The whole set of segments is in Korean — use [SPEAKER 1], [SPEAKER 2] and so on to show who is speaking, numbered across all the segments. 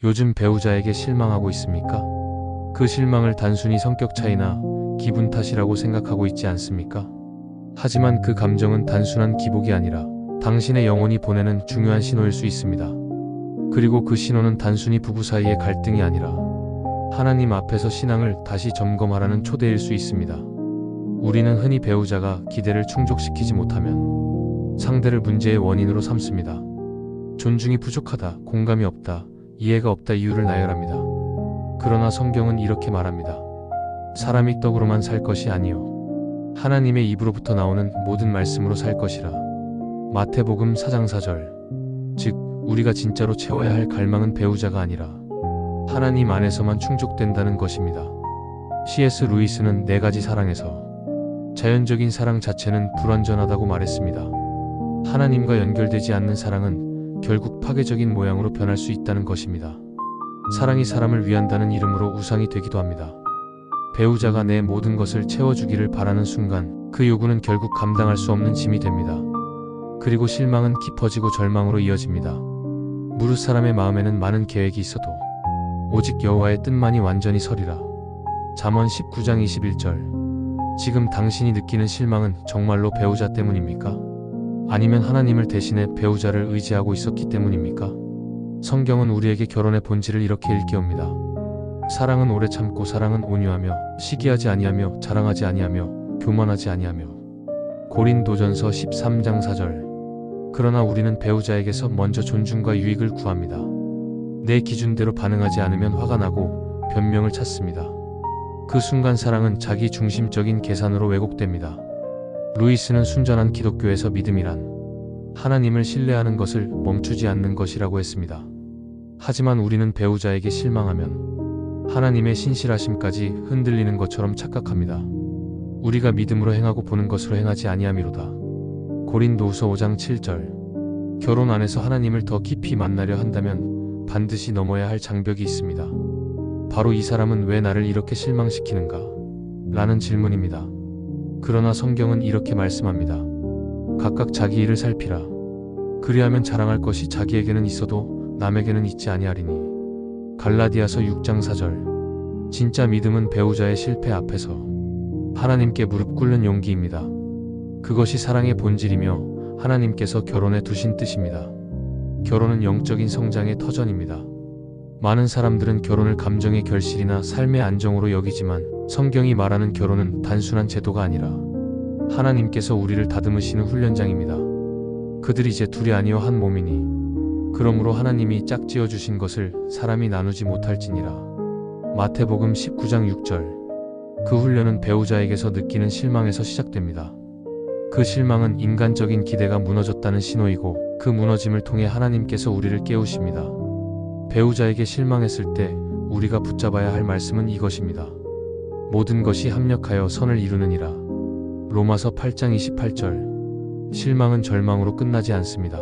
[SPEAKER 1] 요즘 배우자에게 실망하고 있습니까? 그 실망을 단순히 성격 차이나 기분 탓이라고 생각하고 있지 않습니까? 하지만 그 감정은 단순한 기복이 아니라 당신의 영혼이 보내는 중요한 신호일 수 있습니다. 그리고 그 신호는 단순히 부부 사이의 갈등이 아니라 하나님 앞에서 신앙을 다시 점검하라는 초대일 수 있습니다. 우리는 흔히 배우자가 기대를 충족시키지 못하면 상대를 문제의 원인으로 삼습니다. 존중이 부족하다, 공감이 없다, 이해가 없다 이유를 나열합니다. 그러나 성경은 이렇게 말합니다. 사람이 떡으로만 살 것이 아니요 하나님의 입으로부터 나오는 모든 말씀으로 살 것이라. 마태복음 4장 4절. 즉 우리가 진짜로 채워야 할 갈망은 배우자가 아니라 하나님 안에서만 충족된다는 것입니다. C.S. 루이스는 4가지 사랑에서 자연적인 사랑 자체는 불완전하다고 말했습니다. 하나님과 연결되지 않는 사랑은 결국 파괴적인 모양으로 변할 수 있다는 것입니다. 사랑이 사람을 위한다는 이름으로 우상이 되기도 합니다. 배우자가 내 모든 것을 채워주기를 바라는 순간 그 요구는 결국 감당할 수 없는 짐이 됩니다. 그리고 실망은 깊어지고 절망으로 이어집니다. 무릇 사람의 마음에는 많은 계획이 있어도 오직 여호와의 뜻만이 완전히 서리라. 잠언 19장 21절. 지금 당신이 느끼는 실망은 정말로 배우자 때문입니까? 아니면 하나님을 대신해 배우자를 의지하고 있었기 때문입니까? 성경은 우리에게 결혼의 본질을 이렇게 일깨웁니다. 사랑은 오래 참고 사랑은 온유하며 시기하지 아니하며 자랑하지 아니하며 교만하지 아니하며. 고린도전서 13장 4절. 그러나 우리는 배우자에게서 먼저 존중과 유익을 구합니다. 내 기준대로 반응하지 않으면 화가 나고 변명을 찾습니다. 그 순간 사랑은 자기 중심적인 계산으로 왜곡됩니다. 루이스는 순전한 기독교에서 믿음이란 하나님을 신뢰하는 것을 멈추지 않는 것이라고 했습니다. 하지만 우리는 배우자에게 실망하면 하나님의 신실하심까지 흔들리는 것처럼 착각합니다. 우리가 믿음으로 행하고 보는 것으로 행하지 아니함이로다. 고린도후서 5장 7절. 결혼 안에서 하나님을 더 깊이 만나려 한다면 반드시 넘어야 할 장벽이 있습니다. 바로 이 사람은 왜 나를 이렇게 실망시키는가? 라는 질문입니다. 그러나 성경은 이렇게 말씀합니다. 각각 자기 일을 살피라. 그리하면 자랑할 것이 자기에게는 있어도 남에게는 있지 아니하리니. 갈라디아서 6장 4절. 진짜 믿음은 배우자의 실패 앞에서 하나님께 무릎 꿇는 용기입니다. 그것이 사랑의 본질이며 하나님께서 결혼에 두신 뜻입니다. 결혼은 영적인 성장의 터전입니다. 많은 사람들은 결혼을 감정의 결실이나 삶의 안정으로 여기지만 성경이 말하는 결혼은 단순한 제도가 아니라 하나님께서 우리를 다듬으시는 훈련장입니다. 그들이 이제 둘이 아니여 한 몸이니 그러므로 하나님이 짝지어 주신 것을 사람이 나누지 못할지니라. 마태복음 19장 6절. 그 훈련은 배우자에게서 느끼는 실망에서 시작됩니다. 그 실망은 인간적인 기대가 무너졌다는 신호이고 그 무너짐을 통해 하나님께서 우리를 깨우십니다. 배우자에게 실망했을 때 우리가 붙잡아야 할 말씀은 이것입니다. 모든 것이 합력하여 선을 이루느니라. 로마서 8장 28절. 실망은 절망으로 끝나지 않습니다.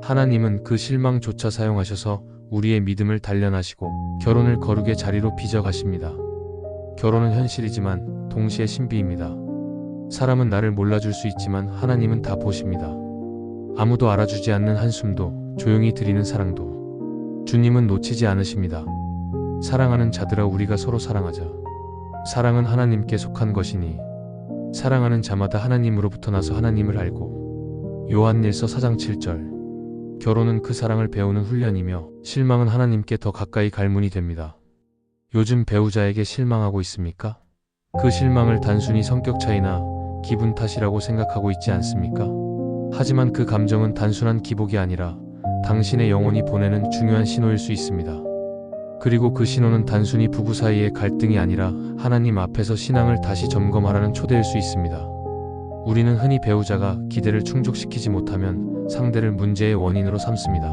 [SPEAKER 1] 하나님은 그 실망조차 사용하셔서 우리의 믿음을 단련하시고 결혼을 거룩의 자리로 빚어가십니다. 결혼은 현실이지만 동시에 신비입니다. 사람은 나를 몰라줄 수 있지만 하나님은 다 보십니다. 아무도 알아주지 않는 한숨도 조용히 드리는 사랑도 주님은 놓치지 않으십니다. 사랑하는 자들아 우리가 서로 사랑하자. 사랑은 하나님께 속한 것이니 사랑하는 자마다 하나님으로부터 나서 하나님을 알고. 요한일서 4장 7절. 결혼은 그 사랑을 배우는 훈련이며 실망은 하나님께 더 가까이 갈 문이 됩니다. 요즘 배우자에게 실망하고 있습니까? 그 실망을 단순히 성격 차이나 기분 탓이라고 생각하고 있지 않습니까? 하지만 그 감정은 단순한 기복이 아니라 당신의 영혼이 보내는 중요한 신호일 수 있습니다. 그리고 그 신호는 단순히 부부 사이의 갈등이 아니라 하나님 앞에서 신앙을 다시 점검하라는 초대일 수 있습니다. 우리는 흔히 배우자가 기대를 충족시키지 못하면 상대를 문제의 원인으로 삼습니다.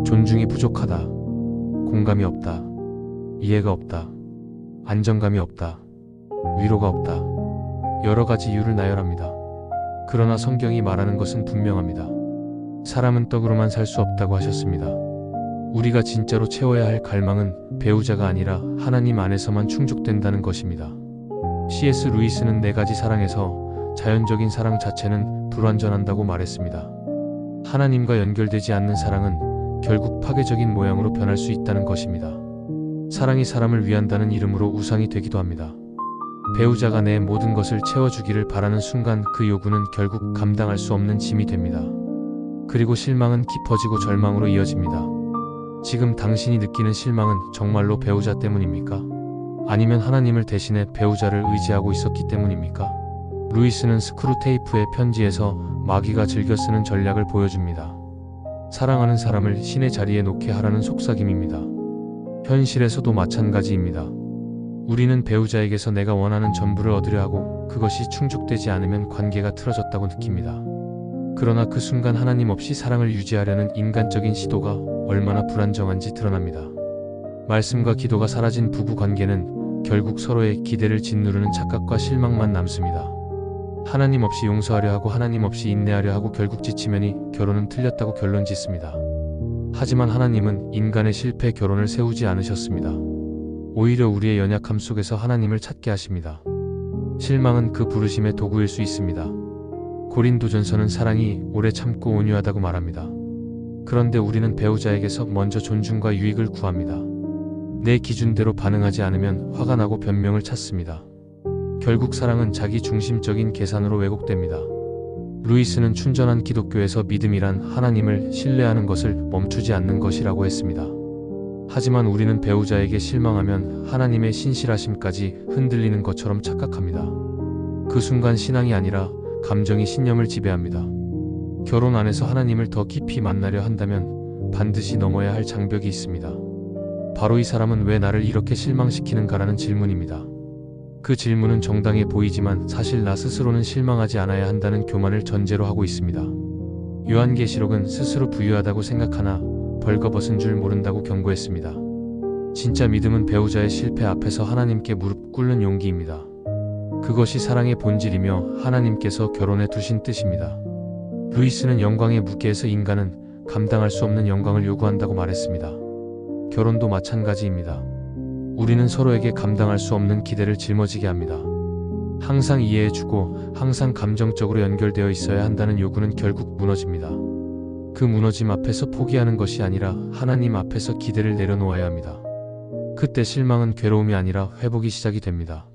[SPEAKER 1] 존중이 부족하다, 공감이 없다, 이해가 없다, 안정감이 없다, 위로가 없다. 여러 가지 이유를 나열합니다. 그러나 성경이 말하는 것은 분명합니다. 사람은 떡으로만 살 수 없다고 하셨습니다. 우리가 진짜로 채워야 할 갈망은 배우자가 아니라 하나님 안에서만 충족된다는 것입니다. C.S. 루이스는 4가지 사랑에서 자연적인 사랑 자체는 불완전한다고 말했습니다. 하나님과 연결되지 않는 사랑은 결국 파괴적인 모양으로 변할 수 있다는 것입니다. 사랑이 사람을 위한다는 이름으로 우상이 되기도 합니다. 배우자가 내 모든 것을 채워주기를 바라는 순간 그 요구는 결국 감당할 수 없는 짐이 됩니다. 그리고 실망은 깊어지고 절망으로 이어집니다. 지금 당신이 느끼는 실망은 정말로 배우자 때문입니까? 아니면 하나님을 대신해 배우자를 의지하고 있었기 때문입니까? 루이스는 스크루테이프의 편지에서 마귀가 즐겨 쓰는 전략을 보여줍니다. 사랑하는 사람을 신의 자리에 놓게 하라는 속삭임입니다. 현실에서도 마찬가지입니다. 우리는 배우자에게서 내가 원하는 전부를 얻으려 하고 그것이 충족되지 않으면 관계가 틀어졌다고 느낍니다. 그러나 그 순간 하나님 없이 사랑을 유지하려는 인간적인 시도가 얼마나 불안정한지 드러납니다. 말씀과 기도가 사라진 부부 관계는 결국 서로의 기대를 짓누르는 착각과 실망만 남습니다. 하나님 없이 용서하려 하고 하나님 없이 인내하려 하고 결국 지치면이 결혼은 틀렸다고 결론 짓습니다. 하지만 하나님은 인간의 실패 결혼을 세우지 않으셨습니다. 오히려 우리의 연약함 속에서 하나님을 찾게 하십니다. 실망은 그 부르심의 도구일 수 있습니다. 고린도전서는 사랑이 오래 참고 온유하다고 말합니다. 그런데 우리는 배우자에게서 먼저 존중과 유익을 구합니다. 내 기준대로 반응하지 않으면 화가 나고 변명을 찾습니다. 결국 사랑은 자기 중심적인 계산으로 왜곡됩니다. 루이스는 춘전한 기독교에서 믿음이란 하나님을 신뢰하는 것을 멈추지 않는 것이라고 했습니다. 하지만 우리는 배우자에게 실망하면 하나님의 신실하심까지 흔들리는 것처럼 착각합니다. 그 순간 신앙이 아니라 감정이 신념을 지배합니다. 결혼 안에서 하나님을 더 깊이 만나려 한다면 반드시 넘어야 할 장벽이 있습니다. 바로 이 사람은 왜 나를 이렇게 실망시키는가라는 질문입니다. 그 질문은 정당해 보이지만 사실 나 스스로는 실망하지 않아야 한다는 교만을 전제로 하고 있습니다. 요한계시록은 스스로 부유하다고 생각하나 벌거벗은 줄 모른다고 경고했습니다. 진짜 믿음은 배우자의 실패 앞에서 하나님께 무릎 꿇는 용기입니다. 그것이 사랑의 본질이며 하나님께서 결혼에 두신 뜻입니다. 루이스는 영광의 무게에서 인간은 감당할 수 없는 영광을 요구한다고 말했습니다. 결혼도 마찬가지입니다. 우리는 서로에게 감당할 수 없는 기대를 짊어지게 합니다. 항상 이해해주고 항상 감정적으로 연결되어 있어야 한다는 요구는 결국 무너집니다. 그 무너짐 앞에서 포기하는 것이 아니라 하나님 앞에서 기대를 내려놓아야 합니다. 그때 실망은 괴로움이 아니라 회복이 시작이 됩니다.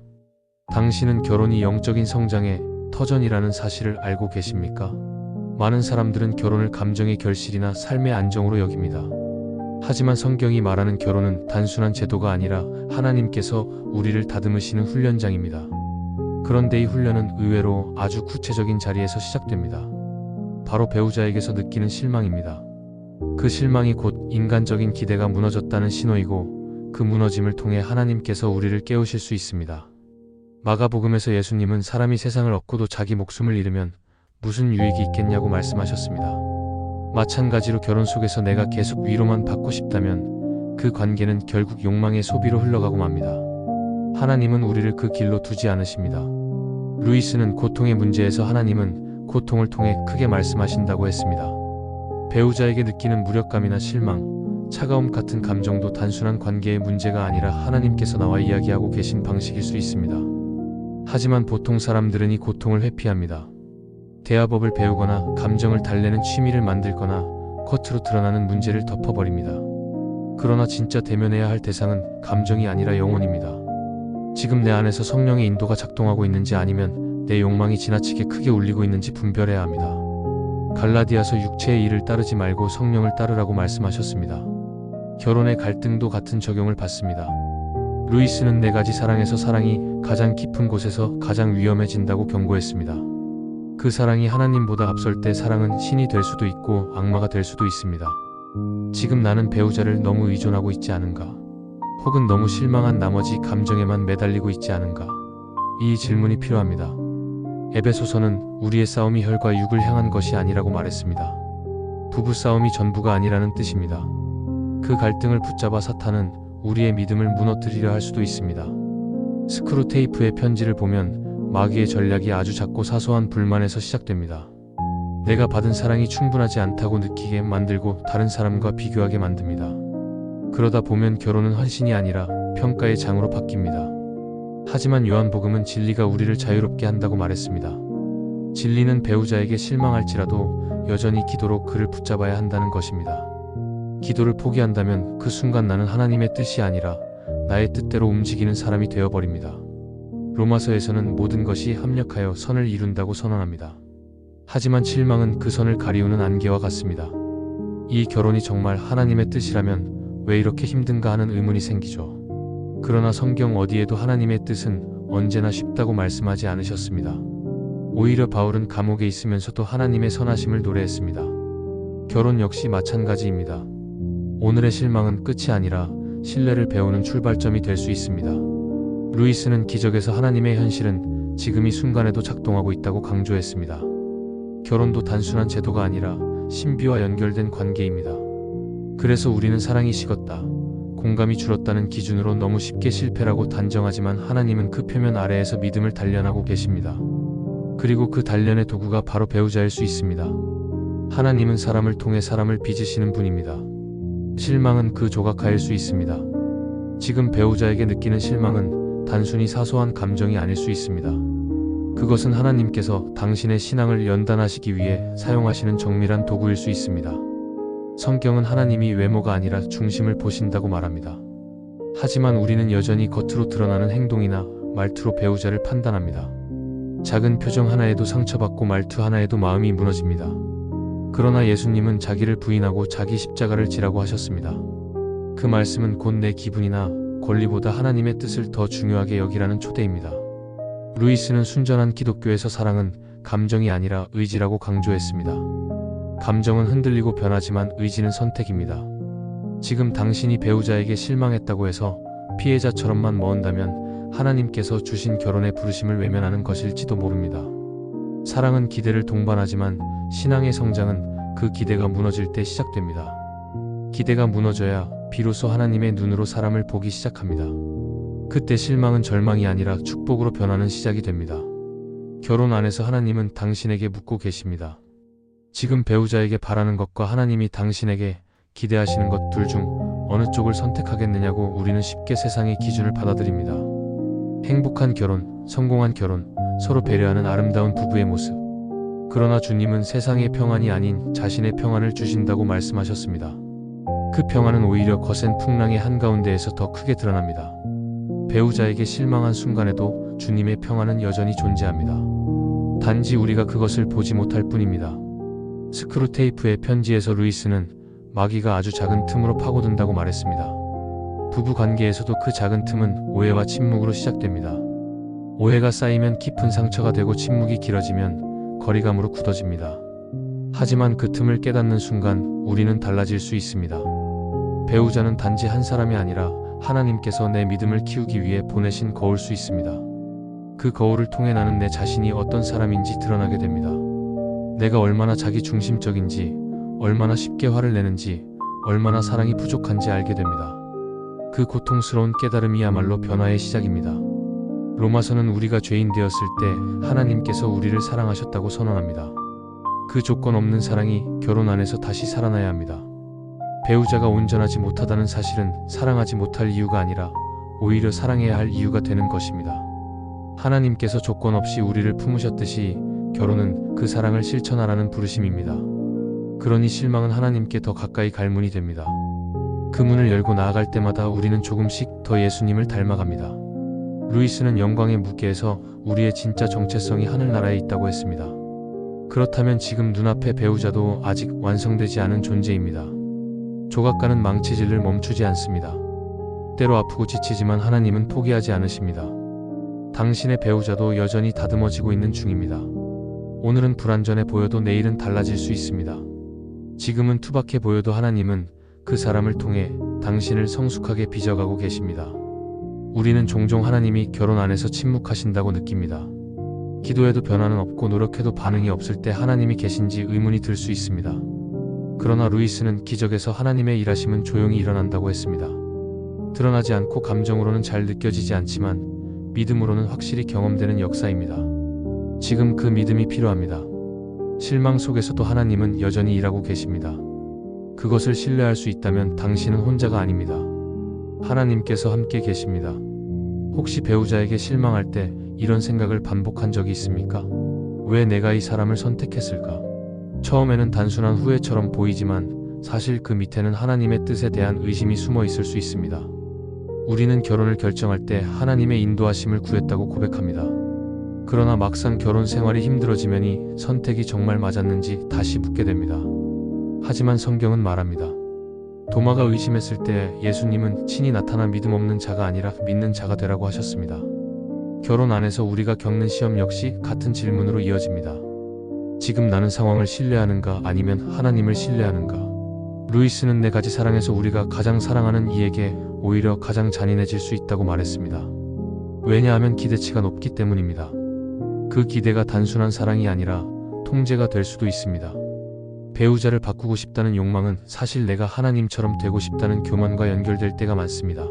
[SPEAKER 1] 당신은 결혼이 영적인 성장의 터전이라는 사실을 알고 계십니까? 많은 사람들은 결혼을 감정의 결실이나 삶의 안정으로 여깁니다. 하지만 성경이 말하는 결혼은 단순한 제도가 아니라 하나님께서 우리를 다듬으시는 훈련장입니다. 그런데 이 훈련은 의외로 아주 구체적인 자리에서 시작됩니다. 바로 배우자에게서 느끼는 실망입니다. 그 실망이 곧 인간적인 기대가 무너졌다는 신호이고 그 무너짐을 통해 하나님께서 우리를 깨우실 수 있습니다. 마가복음에서 예수님은 사람이 세상을 얻고도 자기 목숨을 잃으면 무슨 유익이 있겠냐고 말씀하셨습니다. 마찬가지로 결혼 속에서 내가 계속 위로만 받고 싶다면 그 관계는 결국 욕망의 소비로 흘러가고 맙니다. 하나님은 우리를 그 길로 두지 않으십니다. 루이스는 고통의 문제에서 하나님은 고통을 통해 크게 말씀하신다고 했습니다. 배우자에게 느끼는 무력감이나 실망, 차가움 같은 감정도 단순한 관계의 문제가 아니라 하나님께서 나와 이야기하고 계신 방식일 수 있습니다. 하지만 보통 사람들은 이 고통을 회피합니다. 대화법을 배우거나 감정을 달래는 취미를 만들거나 겉으로 드러나는 문제를 덮어버립니다. 그러나 진짜 대면해야 할 대상은 감정이 아니라 영혼입니다. 지금 내 안에서 성령의 인도가 작동하고 있는지 아니면 내 욕망이 지나치게 크게 울리고 있는지 분별해야 합니다. 갈라디아서 육체의 일을 따르지 말고 성령을 따르라고 말씀하셨습니다. 결혼의 갈등도 같은 적용을 받습니다. 루이스는 네 가지 사랑에서 사랑이 가장 깊은 곳에서 가장 위험해진다고 경고했습니다. 그 사랑이 하나님보다 앞설 때 사랑은 신이 될 수도 있고 악마가 될 수도 있습니다. 지금 나는 배우자를 너무 의존하고 있지 않은가? 혹은 너무 실망한 나머지 감정에만 매달리고 있지 않은가? 이 질문이 필요합니다. 에베소서는 우리의 싸움이 혈과 육을 향한 것이 아니라고 말했습니다. 부부 싸움이 전부가 아니라는 뜻입니다. 그 갈등을 붙잡아 사탄은 우리의 믿음을 무너뜨리려 할 수도 있습니다. 스크루테이프의 편지를 보면 마귀의 전략이 아주 작고 사소한 불만에서 시작됩니다. 내가 받은 사랑이 충분하지 않다고 느끼게 만들고 다른 사람과 비교하게 만듭니다. 그러다 보면 결혼은 헌신이 아니라 평가의 장으로 바뀝니다. 하지만 요한복음은 진리가 우리를 자유롭게 한다고 말했습니다. 진리는 배우자에게 실망할지라도 여전히 기도로 그를 붙잡아야 한다는 것입니다. 기도를 포기한다면 그 순간 나는 하나님의 뜻이 아니라 나의 뜻대로 움직이는 사람이 되어버립니다. 로마서에서는 모든 것이 합력하여 선을 이룬다고 선언합니다. 하지만 실망은 그 선을 가리우는 안개와 같습니다. 이 결혼이 정말 하나님의 뜻이라면 왜 이렇게 힘든가 하는 의문이 생기죠. 그러나 성경 어디에도 하나님의 뜻은 언제나 쉽다고 말씀하지 않으셨습니다. 오히려 바울은 감옥에 있으면서도 하나님의 선하심을 노래했습니다. 결혼 역시 마찬가지입니다. 오늘의 실망은 끝이 아니라 신뢰를 배우는 출발점이 될 수 있습니다. 루이스는 기적에서 하나님의 현실은 지금 이 순간에도 작동하고 있다고 강조했습니다. 결혼도 단순한 제도가 아니라 신비와 연결된 관계입니다. 그래서 우리는 사랑이 식었다, 공감이 줄었다는 기준으로 너무 쉽게 실패라고 단정하지만 하나님은 그 표면 아래에서 믿음을 단련하고 계십니다. 그리고 그 단련의 도구가 바로 배우자일 수 있습니다. 하나님은 사람을 통해 사람을 빚으시는 분입니다. 실망은 그 조각하일 수 있습니다. 지금 배우자에게 느끼는 실망은 단순히 사소한 감정이 아닐 수 있습니다. 그것은 하나님께서 당신의 신앙을 연단하시기 위해 사용하시는 정밀한 도구일 수 있습니다. 성경은 하나님이 외모가 아니라 중심을 보신다고 말합니다. 하지만 우리는 여전히 겉으로 드러나는 행동이나 말투로 배우자를 판단합니다. 작은 표정 하나에도 상처받고 말투 하나에도 마음이 무너집니다. 그러나 예수님은 자기를 부인하고 자기 십자가를 지라고 하셨습니다. 그 말씀은 곧 내 기분이나 권리보다 하나님의 뜻을 더 중요하게 여기라는 초대입니다. 루이스는 순전한 기독교에서 사랑은 감정이 아니라 의지라고 강조했습니다. 감정은 흔들리고 변하지만 의지는 선택입니다. 지금 당신이 배우자에게 실망했다고 해서 피해자처럼만 머은다면 하나님께서 주신 결혼의 부르심을 외면하는 것일지도 모릅니다. 사랑은 기대를 동반하지만 신앙의 성장은 그 기대가 무너질 때 시작됩니다. 기대가 무너져야 비로소 하나님의 눈으로 사람을 보기 시작합니다. 그때 실망은 절망이 아니라 축복으로 변하는 시작이 됩니다. 결혼 안에서 하나님은 당신에게 묻고 계십니다. 지금 배우자에게 바라는 것과 하나님이 당신에게 기대하시는 것 둘 중 어느 쪽을 선택하겠느냐고 우리는 쉽게 세상의 기준을 받아들입니다. 행복한 결혼, 성공한 결혼, 서로 배려하는 아름다운 부부의 모습. 그러나 주님은 세상의 평안이 아닌 자신의 평안을 주신다고 말씀하셨습니다. 그 평안은 오히려 거센 풍랑의 한가운데에서 더 크게 드러납니다. 배우자에게 실망한 순간에도 주님의 평안은 여전히 존재합니다. 단지 우리가 그것을 보지 못할 뿐입니다. 스크루테이프의 편지에서 루이스는 마귀가 아주 작은 틈으로 파고든다고 말했습니다. 부부 관계에서도 그 작은 틈은 오해와 침묵으로 시작됩니다. 오해가 쌓이면 깊은 상처가 되고 침묵이 길어지면 거리감으로 굳어집니다. 하지만 그 틈을 깨닫는 순간 우리는 달라질 수 있습니다. 배우자는 단지 한 사람이 아니라 하나님께서 내 믿음을 키우기 위해 보내신 거울 수 있습니다. 그 거울을 통해 나는 내 자신이 어떤 사람인지 드러나게 됩니다. 내가 얼마나 자기 중심적인지, 얼마나 쉽게 화를 내는지, 얼마나 사랑이 부족한지 알게 됩니다. 그 고통스러운 깨달음이야말로 변화의 시작입니다. 로마서는 우리가 죄인 되었을 때 하나님께서 우리를 사랑하셨다고 선언합니다. 그 조건 없는 사랑이 결혼 안에서 다시 살아나야 합니다. 배우자가 온전하지 못하다는 사실은 사랑하지 못할 이유가 아니라 오히려 사랑해야 할 이유가 되는 것입니다. 하나님께서 조건 없이 우리를 품으셨듯이 결혼은 그 사랑을 실천하라는 부르심입니다. 그러니 실망은 하나님께 더 가까이 갈 문이 됩니다. 그 문을 열고 나아갈 때마다 우리는 조금씩 더 예수님을 닮아갑니다. 루이스는 영광의 무게에서 우리의 진짜 정체성이 하늘나라에 있다고 했습니다. 그렇다면 지금 눈앞의 배우자도 아직 완성되지 않은 존재입니다. 조각가는 망치질을 멈추지 않습니다. 때로 아프고 지치지만 하나님은 포기하지 않으십니다. 당신의 배우자도 여전히 다듬어지고 있는 중입니다. 오늘은 불완전해 보여도 내일은 달라질 수 있습니다. 지금은 투박해 보여도 하나님은 그 사람을 통해 당신을 성숙하게 빚어가고 계십니다. 우리는 종종 하나님이 결혼 안에서 침묵하신다고 느낍니다. 기도해도 변화는 없고 노력해도 반응이 없을 때 하나님이 계신지 의문이 들 수 있습니다. 그러나 루이스는 기적에서 하나님의 일하심은 조용히 일어난다고 했습니다. 드러나지 않고 감정으로는 잘 느껴지지 않지만 믿음으로는 확실히 경험되는 역사입니다. 지금 그 믿음이 필요합니다. 실망 속에서도 하나님은 여전히 일하고 계십니다. 그것을 신뢰할 수 있다면 당신은 혼자가 아닙니다. 하나님께서 함께 계십니다. 혹시 배우자에게 실망할 때 이런 생각을 반복한 적이 있습니까? 왜 내가 이 사람을 선택했을까? 처음에는 단순한 후회처럼 보이지만 사실 그 밑에는 하나님의 뜻에 대한 의심이 숨어 있을 수 있습니다. 우리는 결혼을 결정할 때 하나님의 인도하심을 구했다고 고백합니다. 그러나 막상 결혼 생활이 힘들어지면이 선택이 정말 맞았는지 다시 묻게 됩니다. 하지만 성경은 말합니다. 도마가 의심했을 때 예수님은 친히 나타나 믿음 없는 자가 아니라 믿는 자가 되라고 하셨습니다. 결혼 안에서 우리가 겪는 시험 역시 같은 질문으로 이어집니다. 지금 나는 상황을 신뢰하는가 아니면 하나님을 신뢰하는가? 루이스는 네 가지 사랑에서 우리가 가장 사랑하는 이에게 오히려 가장 잔인해질 수 있다고 말했습니다. 왜냐하면 기대치가 높기 때문입니다. 그 기대가 단순한 사랑이 아니라 통제가 될 수도 있습니다. 배우자를 바꾸고 싶다는 욕망은 사실 내가 하나님처럼 되고 싶다는 교만과 연결될 때가 많습니다.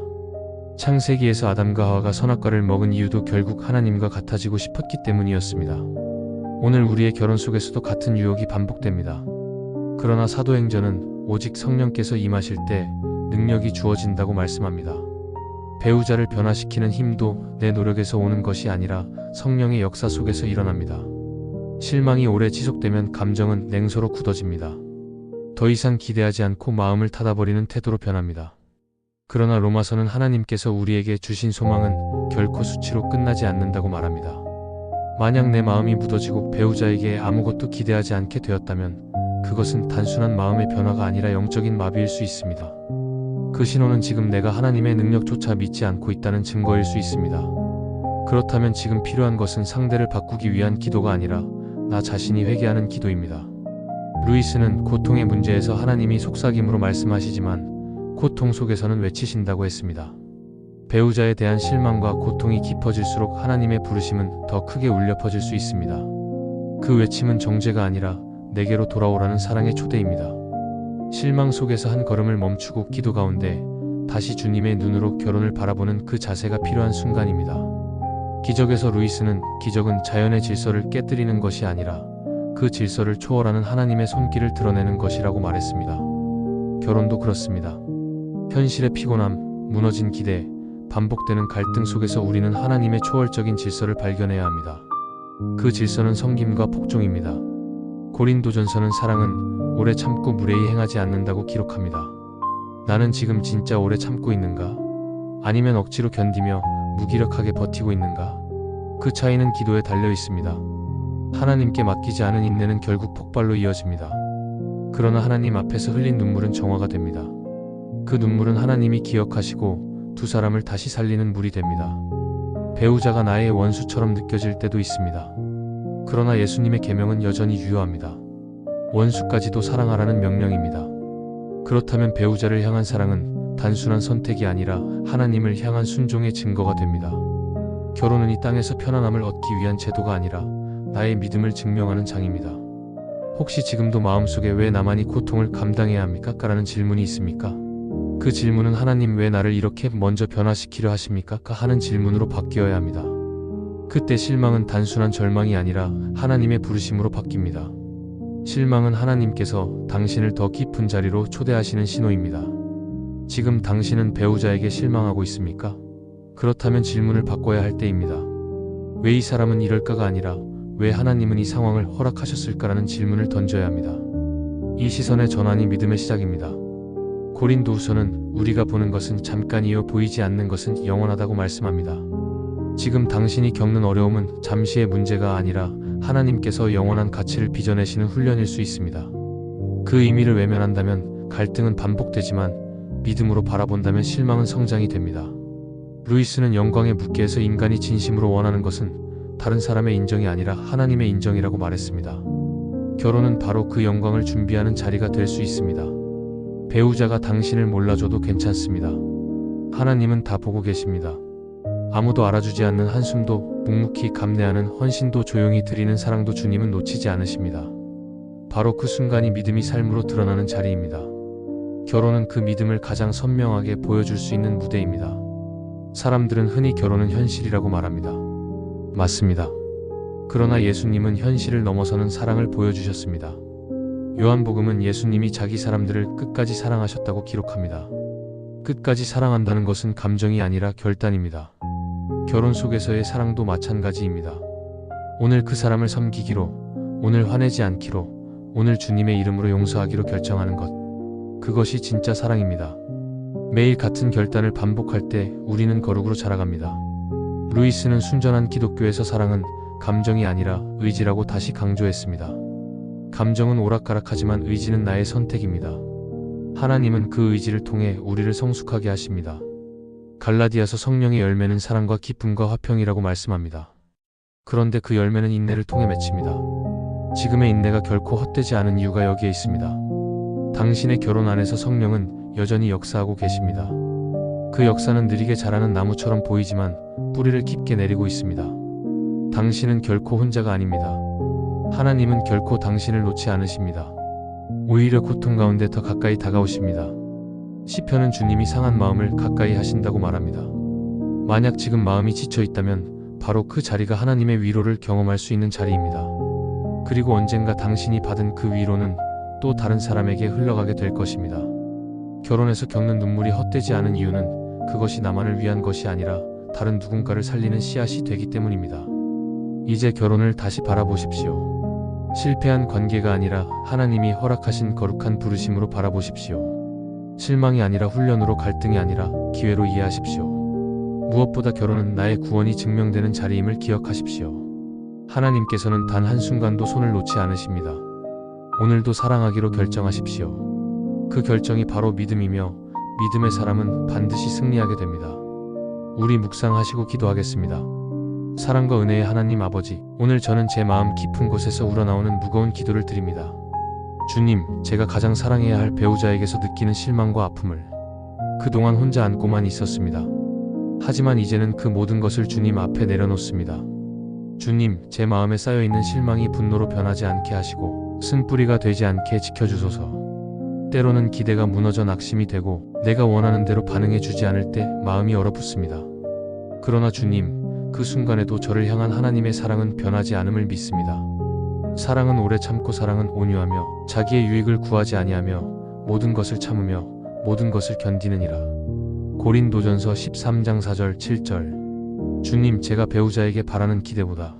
[SPEAKER 1] 창세기에서 아담과 하와가 선악과를 먹은 이유도 결국 하나님과 같아지고 싶었기 때문이었습니다. 오늘 우리의 결혼 속에서도 같은 유혹이 반복됩니다. 그러나 사도행전은 오직 성령께서 임하실 때 능력이 주어진다고 말씀합니다. 배우자를 변화시키는 힘도 내 노력에서 오는 것이 아니라 성령의 역사 속에서 일어납니다. 실망이 오래 지속되면 감정은 냉소로 굳어집니다. 더 이상 기대하지 않고 마음을 닫아버리는 태도로 변합니다. 그러나 로마서는 하나님께서 우리에게 주신 소망은 결코 수치로 끝나지 않는다고 말합니다. 만약 내 마음이 무뎌지고 배우자에게 아무것도 기대하지 않게 되었다면 그것은 단순한 마음의 변화가 아니라 영적인 마비일 수 있습니다. 그 신호는 지금 내가 하나님의 능력조차 믿지 않고 있다는 증거일 수 있습니다. 그렇다면 지금 필요한 것은 상대를 바꾸기 위한 기도가 아니라 나 자신이 회개하는 기도입니다. 루이스는 고통의 문제에서 하나님이 속삭임으로 말씀하시지만 고통 속에서는 외치신다고 했습니다. 배우자에 대한 실망과 고통이 깊어질수록 하나님의 부르심은 더 크게 울려 퍼질 수 있습니다. 그 외침은 정죄가 아니라 내게로 돌아오라는 사랑의 초대입니다. 실망 속에서 한 걸음을 멈추고 기도 가운데 다시 주님의 눈으로 결혼을 바라보는 그 자세가 필요한 순간입니다. 기적에서 루이스는 기적은 자연의 질서를 깨뜨리는 것이 아니라 그 질서를 초월하는 하나님의 손길을 드러내는 것이라고 말했습니다. 결혼도 그렇습니다. 현실의 피곤함, 무너진 기대, 반복되는 갈등 속에서 우리는 하나님의 초월적인 질서를 발견해야 합니다. 그 질서는 섬김과 복종입니다. 고린도전서는 사랑은 오래 참고 무례히 행하지 않는다고 기록합니다. 나는 지금 진짜 오래 참고 있는가? 아니면 억지로 견디며 무기력하게 버티고 있는가? 그 차이는 기도에 달려 있습니다. 하나님께 맡기지 않은 인내는 결국 폭발로 이어집니다. 그러나 하나님 앞에서 흘린 눈물은 정화가 됩니다. 그 눈물은 하나님이 기억하시고 두 사람을 다시 살리는 물이 됩니다. 배우자가 나의 원수처럼 느껴질 때도 있습니다. 그러나 예수님의 계명은 여전히 유효합니다. 원수까지도 사랑하라는 명령입니다. 그렇다면 배우자를 향한 사랑은 단순한 선택이 아니라 하나님을 향한 순종의 증거가 됩니다. 결혼은 이 땅에서 편안함을 얻기 위한 제도가 아니라 나의 믿음을 증명하는 장입니다. 혹시 지금도 마음속에 왜 나만이 고통을 감당해야 합니까? 라는 질문이 있습니까? 그 질문은 하나님 왜 나를 이렇게 먼저 변화시키려 하십니까? 하는 질문으로 바뀌어야 합니다. 그때 실망은 단순한 절망이 아니라 하나님의 부르심으로 바뀝니다. 실망은 하나님께서 당신을 더 깊은 자리로 초대하시는 신호입니다. 지금 당신은 배우자에게 실망하고 있습니까? 그렇다면 질문을 바꿔야 할 때입니다. 왜 이 사람은 이럴까가 아니라 왜 하나님은 이 상황을 허락하셨을까라는 질문을 던져야 합니다. 이 시선의 전환이 믿음의 시작입니다. 고린도후서는 우리가 보는 것은 잠깐이요 보이지 않는 것은 영원하다고 말씀합니다. 지금 당신이 겪는 어려움은 잠시의 문제가 아니라 하나님께서 영원한 가치를 빚어내시는 훈련일 수 있습니다. 그 의미를 외면한다면 갈등은 반복되지만 믿음으로 바라본다면 실망은 성장이 됩니다. 루이스는 영광의 묻게에서 인간이 진심으로 원하는 것은 다른 사람의 인정이 아니라 하나님의 인정이라고 말했습니다. 결혼은 바로 그 영광을 준비하는 자리가 될 수 있습니다. 배우자가 당신을 몰라줘도 괜찮습니다. 하나님은 다 보고 계십니다. 아무도 알아주지 않는 한숨도 묵묵히 감내하는 헌신도 조용히 드리는 사랑도 주님은 놓치지 않으십니다. 바로 그 순간이 믿음이 삶으로 드러나는 자리입니다. 결혼은 그 믿음을 가장 선명하게 보여줄 수 있는 무대입니다. 사람들은 흔히 결혼은 현실이라고 말합니다. 맞습니다. 그러나 예수님은 현실을 넘어서는 사랑을 보여주셨습니다. 요한복음은 예수님이 자기 사람들을 끝까지 사랑하셨다고 기록합니다. 끝까지 사랑한다는 것은 감정이 아니라 결단입니다. 결혼 속에서의 사랑도 마찬가지입니다. 오늘 그 사람을 섬기기로, 오늘 화내지 않기로, 오늘 주님의 이름으로 용서하기로 결정하는 것. 그것이 진짜 사랑입니다. 매일 같은 결단을 반복할 때 우리는 거룩으로 자라갑니다. 루이스는 순전한 기독교에서 사랑은 감정이 아니라 의지라고 다시 강조했습니다. 감정은 오락가락하지만 의지는 나의 선택입니다. 하나님은 그 의지를 통해 우리를 성숙하게 하십니다. 갈라디아서 성령의 열매는 사랑과 기쁨과 화평이라고 말씀합니다. 그런데 그 열매는 인내를 통해 맺힙니다. 지금의 인내가 결코 헛되지 않은 이유가 여기에 있습니다. 당신의 결혼 안에서 성령은 여전히 역사하고 계십니다. 그 역사는 느리게 자라는 나무처럼 보이지만 뿌리를 깊게 내리고 있습니다. 당신은 결코 혼자가 아닙니다. 하나님은 결코 당신을 놓지 않으십니다. 오히려 고통 가운데 더 가까이 다가오십니다. 시편은 주님이 상한 마음을 가까이 하신다고 말합니다. 만약 지금 마음이 지쳐 있다면 바로 그 자리가 하나님의 위로를 경험할 수 있는 자리입니다. 그리고 언젠가 당신이 받은 그 위로는 또 다른 사람에게 흘러가게 될 것입니다. 결혼에서 겪는 눈물이 헛되지 않은 이유는 그것이 나만을 위한 것이 아니라 다른 누군가를 살리는 씨앗이 되기 때문입니다. 이제 결혼을 다시 바라보십시오. 실패한 관계가 아니라 하나님이 허락하신 거룩한 부르심으로 바라보십시오. 실망이 아니라 훈련으로, 갈등이 아니라 기회로 이해하십시오. 무엇보다 결혼은 나의 구원이 증명되는 자리임을 기억하십시오. 하나님께서는 단 한순간도 손을 놓지 않으십니다. 오늘도 사랑하기로 결정하십시오. 그 결정이 바로 믿음이며 믿음의 사람은 반드시 승리하게 됩니다. 우리 묵상하시고 기도하겠습니다. 사랑과 은혜의 하나님 아버지, 오늘 저는 제 마음 깊은 곳에서 우러나오는 무거운 기도를 드립니다. 주님, 제가 가장 사랑해야 할 배우자에게서 느끼는 실망과 아픔을 그동안 혼자 안고만 있었습니다. 하지만 이제는 그 모든 것을 주님 앞에 내려놓습니다. 주님, 제 마음에 쌓여있는 실망이 분노로 변하지 않게 하시고 쓴뿌리가 되지 않게 지켜주소서. 때로는 기대가 무너져 낙심이 되고 내가 원하는 대로 반응해 주지 않을 때 마음이 얼어붙습니다. 그러나 주님, 그 순간에도 저를 향한 하나님의 사랑은 변하지 않음을 믿습니다. 사랑은 오래 참고, 사랑은 온유하며 자기의 유익을 구하지 아니하며 모든 것을 참으며 모든 것을 견디느니라. 고린도전서 13장 4절 7절. 주님, 제가 배우자에게 바라는 기대보다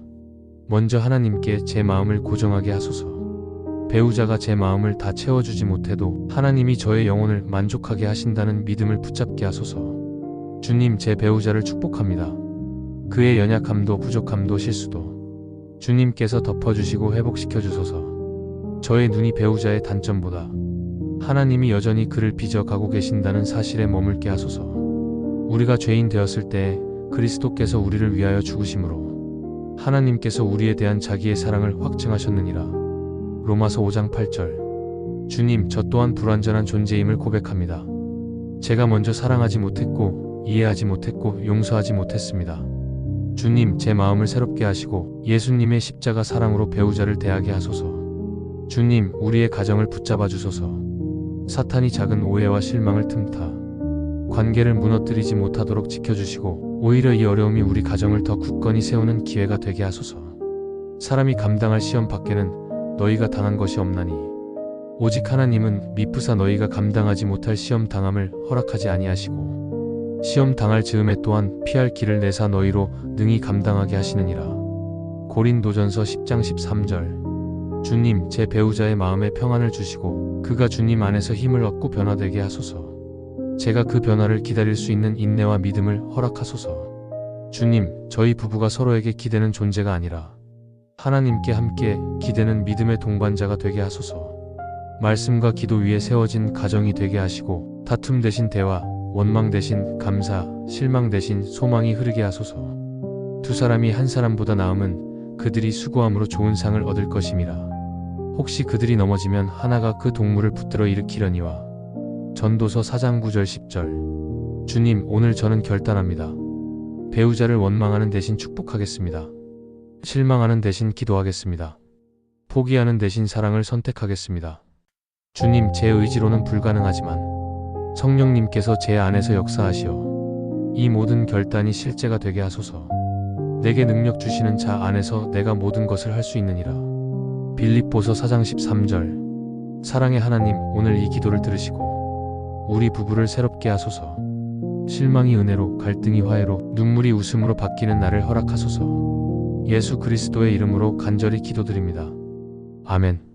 [SPEAKER 1] 먼저 하나님께 제 마음을 고정하게 하소서. 배우자가 제 마음을 다 채워주지 못해도 하나님이 저의 영혼을 만족하게 하신다는 믿음을 붙잡게 하소서. 주님, 제 배우자를 축복합니다. 그의 연약함도 부족함도 실수도 주님께서 덮어주시고 회복시켜 주소서. 저의 눈이 배우자의 단점보다 하나님이 여전히 그를 빚어가고 계신다는 사실에 머물게 하소서. 우리가 죄인 되었을 때 그리스도께서 우리를 위하여 죽으심으로 하나님께서 우리에 대한 자기의 사랑을 확증하셨느니라. 로마서 5장 8절. 주님, 저 또한 불완전한 존재임을 고백합니다. 제가 먼저 사랑하지 못했고 이해하지 못했고 용서하지 못했습니다. 주님, 제 마음을 새롭게 하시고 예수님의 십자가 사랑으로 배우자를 대하게 하소서. 주님, 우리의 가정을 붙잡아 주소서. 사탄이 작은 오해와 실망을 틈타 관계를 무너뜨리지 못하도록 지켜주시고 오히려 이 어려움이 우리 가정을 더 굳건히 세우는 기회가 되게 하소서. 사람이 감당할 시험 밖에는 너희가 당한 것이 없나니 오직 하나님은 미쁘사 너희가 감당하지 못할 시험 당함을 허락하지 아니하시고 시험 당할 즈음에 또한 피할 길을 내사 너희로 능히 감당하게 하시느니라. 고린도전서 10장 13절. 주님, 제 배우자의 마음에 평안을 주시고 그가 주님 안에서 힘을 얻고 변화되게 하소서. 제가 그 변화를 기다릴 수 있는 인내와 믿음을 허락하소서. 주님, 저희 부부가 서로에게 기대는 존재가 아니라 하나님께 함께 기대는 믿음의 동반자가 되게 하소서. 말씀과 기도 위에 세워진 가정이 되게 하시고 다툼 대신 대화, 원망 대신 감사, 실망 대신 소망이 흐르게 하소서. 두 사람이 한 사람보다 나음은 그들이 수고함으로 좋은 상을 얻을 것임이라. 혹시 그들이 넘어지면 하나가 그 동물을 붙들어 일으키려니와. 전도서 4장 9절 10절. 주님, 오늘 저는 결단합니다. 배우자를 원망하는 대신 축복하겠습니다. 실망하는 대신 기도하겠습니다. 포기하는 대신 사랑을 선택하겠습니다. 주님, 제 의지로는 불가능하지만 성령님께서 제 안에서 역사하시어 이 모든 결단이 실제가 되게 하소서. 내게 능력 주시는 자 안에서 내가 모든 것을 할 수 있느니라. 빌립보서 4장 13절. 사랑의 하나님, 오늘 이 기도를 들으시고 우리 부부를 새롭게 하소서. 실망이 은혜로, 갈등이 화해로, 눈물이 웃음으로 바뀌는 날을 허락하소서. 예수 그리스도의 이름으로 간절히 기도드립니다. 아멘.